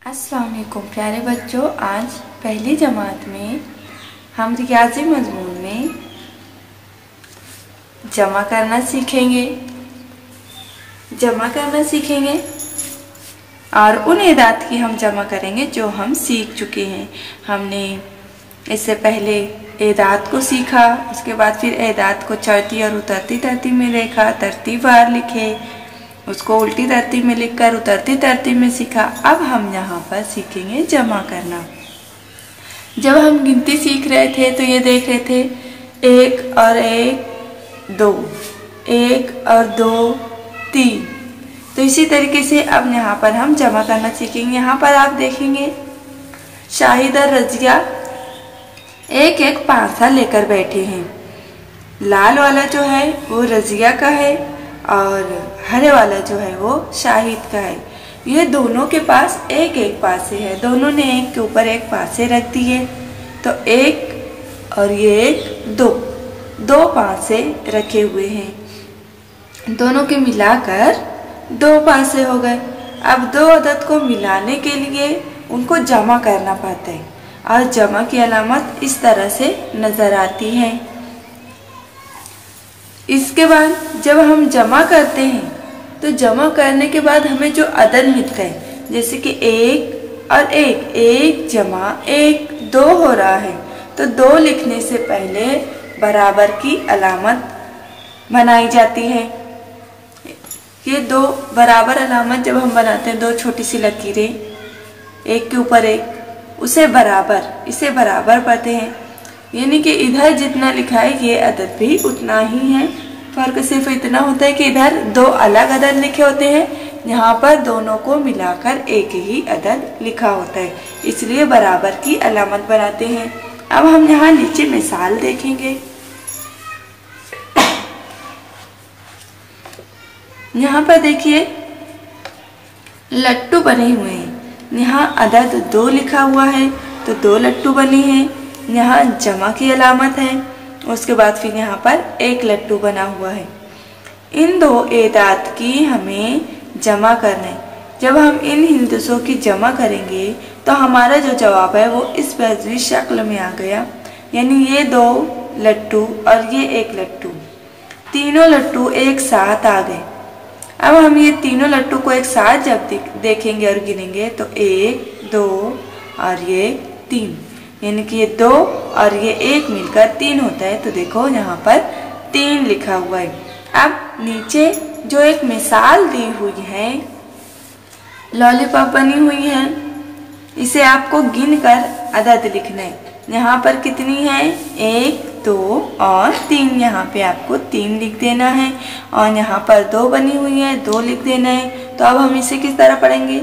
अस्सलाम वालेकुम प्यारे बच्चों, आज पहली जमात में हम रियाजी मजमून में जमा करना सीखेंगे और उन एदाद की हम जमा करेंगे जो हम सीख चुके हैं। हमने इससे पहले एदाद को सीखा, उसके बाद फिर एदाद को चढ़ती और उतरती तरतीब में लिखा, तरतीबवार लिखे, उसको उल्टी तरतीब में लिखकर उतरती तरतीब में सीखा। अब हम यहाँ पर सीखेंगे जमा करना। जब हम गिनती सीख रहे थे तो ये देख रहे थे 1 और 1 2, 1 और 2 3। तो इसी तरीके से अब यहाँ पर हम जमा करना सीखेंगे। यहाँ पर आप देखेंगे शाहिद और रजिया एक एक पासा लेकर बैठे हैं। लाल वाला जो है वो रजिया का है और हरे वाला जो है वो शाहिद का है। ये दोनों के पास एक एक पासे है, दोनों ने एक के ऊपर एक पासे रख दिए। तो एक और ये एक दो पासे रखे हुए हैं, दोनों के मिलाकर 2 पासे हो गए। अब 2 अदद को मिलाने के लिए उनको जमा करना पड़ता है और जमा की अलामत इस तरह से नज़र आती है। इसके बाद जब हम जमा करते हैं तो जमा करने के बाद हमें जो अदद मिलता है, जैसे कि 1 और 1 जमा 1 2 हो रहा है, तो 2 लिखने से पहले बराबर की अलामत बनाई जाती है। ये 2 बराबर अलामत जब हम बनाते हैं, 2 छोटी सी लकीरें एक के ऊपर एक, इसे बराबर पढ़ते हैं। यानी कि इधर जितना लिखा है ये अदद भी उतना ही है। फर्क सिर्फ इतना होता है कि इधर 2 अलग अदद लिखे होते हैं, यहाँ पर दोनों को मिलाकर एक ही अदद लिखा होता है, इसलिए बराबर की अलामत बनाते हैं। अब हम यहाँ नीचे मिसाल देखेंगे। यहाँ पर देखिए लट्टू बने हुए हैं। यहाँ अदद 2 लिखा हुआ है तो 2 लट्टू बने हैं। यहाँ जमा की अलामत है, उसके बाद फिर यहाँ पर 1 लट्टू बना हुआ है। इन 2 एदाद की हमें जमा करना है। जब हम इन हिंदसों की जमा करेंगे तो हमारा जो जवाब है वो इस वजह शक्ल में आ गया। यानी ये 2 लट्टू और ये 1 लट्टू, तीनों लट्टू एक साथ आ गए। अब हम ये तीनों लट्टू को एक साथ जब देखेंगे और गिनेंगे तो 1 2 और ये 3, यानी कि ये 2 और ये 1 मिलकर 3 होता है। तो देखो यहाँ पर 3 लिखा हुआ है। अब नीचे जो एक मिसाल दी हुई है, लॉलीपॉप बनी हुई है, इसे आपको गिनकर अदद लिखना है। यहाँ पर कितनी है 1 2 और 3, यहाँ पे आपको 3 लिख देना है और यहाँ पर 2 बनी हुई है, 2 लिख देना है। तो अब हम इसे किस तरह पढ़ेंगे,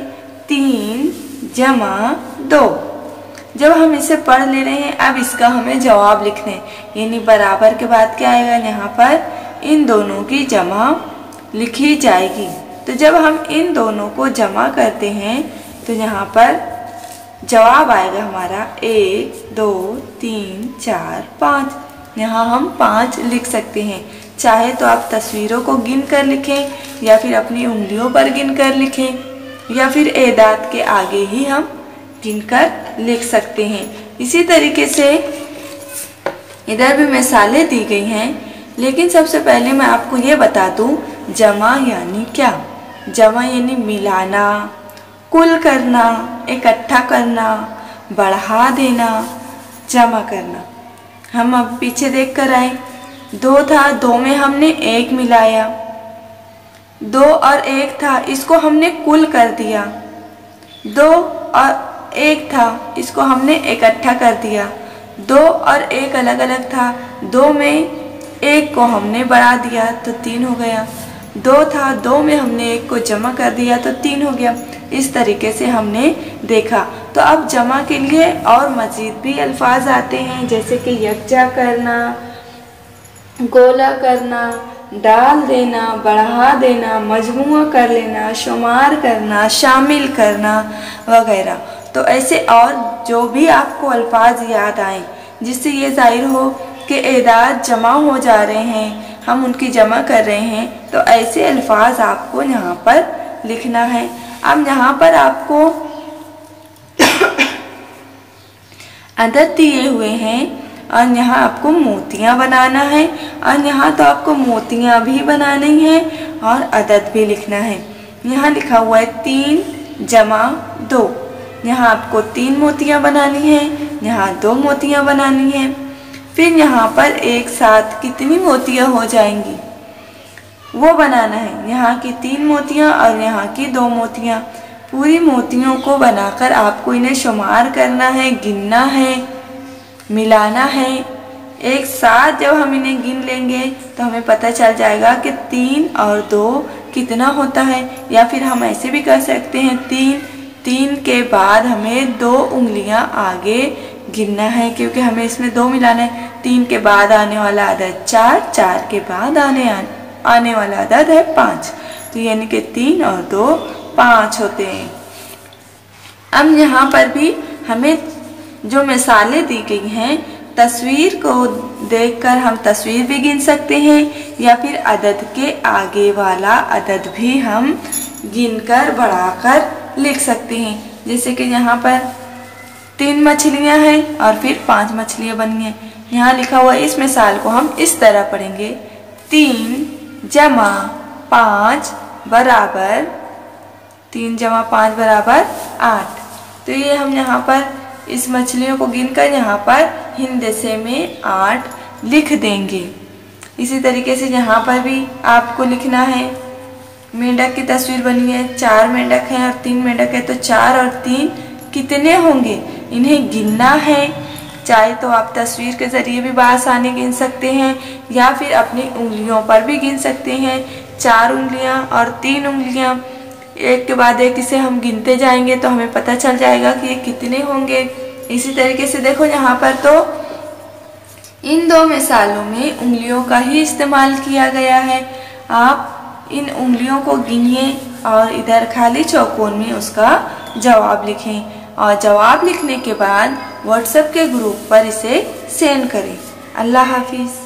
3 जमा 2। जब हम इसे पढ़ ले रहे हैं, अब इसका हमें जवाब लिखना है। यानी बराबर के बाद क्या आएगा, यहाँ पर इन दोनों की जमा लिखी जाएगी। तो जब हम इन दोनों को जमा करते हैं तो यहाँ पर जवाब आएगा हमारा 1 2 3 4 5। यहाँ हम 5 लिख सकते हैं। चाहे तो आप तस्वीरों को गिन कर लिखें या फिर अपनी उंगलियों पर गिन कर लिखें या फिर एदाद के आगे ही हम गिनकर लिख सकते हैं। इसी तरीके से इधर भी मिसालें दी गई हैं, लेकिन सबसे पहले मैं आपको ये बता दूं जमा यानी क्या। जमा यानी मिलाना, कुल करना, इकट्ठा करना, बढ़ा देना, जमा करना। हम अब पीछे देख कर आए, 2 था, 2 में हमने 1 मिलाया, 2 और 1 था, इसको हमने कुल कर दिया। 2 और 1 था, इसको हमने इकट्ठा कर दिया। 2 और 1 अलग अलग था, 2 में 1 को हमने बढ़ा दिया तो 3 हो गया। 2 था, 2 में हमने 1 को जमा कर दिया तो 3 हो गया। इस तरीके से हमने देखा। तो अब जमा के लिए और मज़ीद भी अल्फाज आते हैं, जैसे कि यकजा करना, गोला करना, डाल देना, बढ़ा देना, मजमुआ कर लेना, शुमार करना, शामिल करना वगैरह। तो ऐसे और जो भी आपको अल्फाज याद आए जिससे ये जाहिर हो कि एदाद जमा हो जा रहे हैं, हम उनकी जमा कर रहे हैं, तो ऐसे अल्फाज आपको यहाँ पर लिखना है। अब यहाँ पर आपको अदद दिए हुए हैं और यहाँ आपको मोतियाँ बनाना है और यहाँ तो आपको मोतियाँ भी बनानी है और अदद भी लिखना है। यहाँ लिखा हुआ है 3 जमा 2। यहाँ आपको 3 मोतियाँ बनानी है, यहाँ 2 मोतियाँ बनानी है। फिर यहाँ पर एक साथ कितनी मोतियाँ हो जाएंगी वो बनाना है। यहाँ की 3 मोतियाँ और यहाँ की 2 मोतियाँ। पूरी मोतियों को बनाकर आपको इन्हें शुमार करना है, गिनना है, मिलाना है। एक साथ जब हम इन्हें गिन लेंगे तो हमें पता चल जाएगा कि 3 और 2 कितना होता है। या फिर हम ऐसे भी कर सकते हैं 3 के बाद हमें 2 उंगलियां आगे गिनना है, क्योंकि हमें इसमें 2 मिलाना है। 3 के बाद आने वाला अदद 4 के बाद आने वाला अदद है 5। तो यानी कि 3 और 2 5 होते हैं। अब यहाँ पर भी हमें जो मिसालें दी गई हैं, तस्वीर को देखकर हम तस्वीर भी गिन सकते हैं या फिर अदद के आगे वाला अदद भी हम गिनकर बढ़ाकर लिख सकते हैं। जैसे कि यहाँ पर 3 मछलियाँ हैं और फिर 5 मछलियाँ बनी हैं। यहाँ लिखा हुआ इस मिसाल को हम इस तरह पढ़ेंगे, 3 जमा 5 बराबर 8। तो ये हम यहाँ पर इस मछलियों को गिनकर यहाँ पर हिंदसे में 8 लिख देंगे। इसी तरीके से यहाँ पर भी आपको लिखना है। मेंढक की तस्वीर बनी है, 4 मेंढक हैं और 3 मेंढक है, तो 4 और 3 कितने होंगे इन्हें गिनना है। चाहे तो आप तस्वीर के ज़रिए भी बआसानी गिन सकते हैं या फिर अपनी उंगलियों पर भी गिन सकते हैं। 4 उंगलियां और 3 उंगलियां एक के बाद एक इसे हम गिनते जाएंगे तो हमें पता चल जाएगा कि ये कितने होंगे। इसी तरीके से देखो यहाँ पर तो इन 2 मिसालों में उंगलियों का ही इस्तेमाल किया गया है। आप इन उंगलियों को गिनिए और इधर खाली चौकोन में उसका जवाब लिखें और जवाब लिखने के बाद व्हाट्सएप के ग्रुप पर इसे सेंड करें। अल्लाह हाफिज़।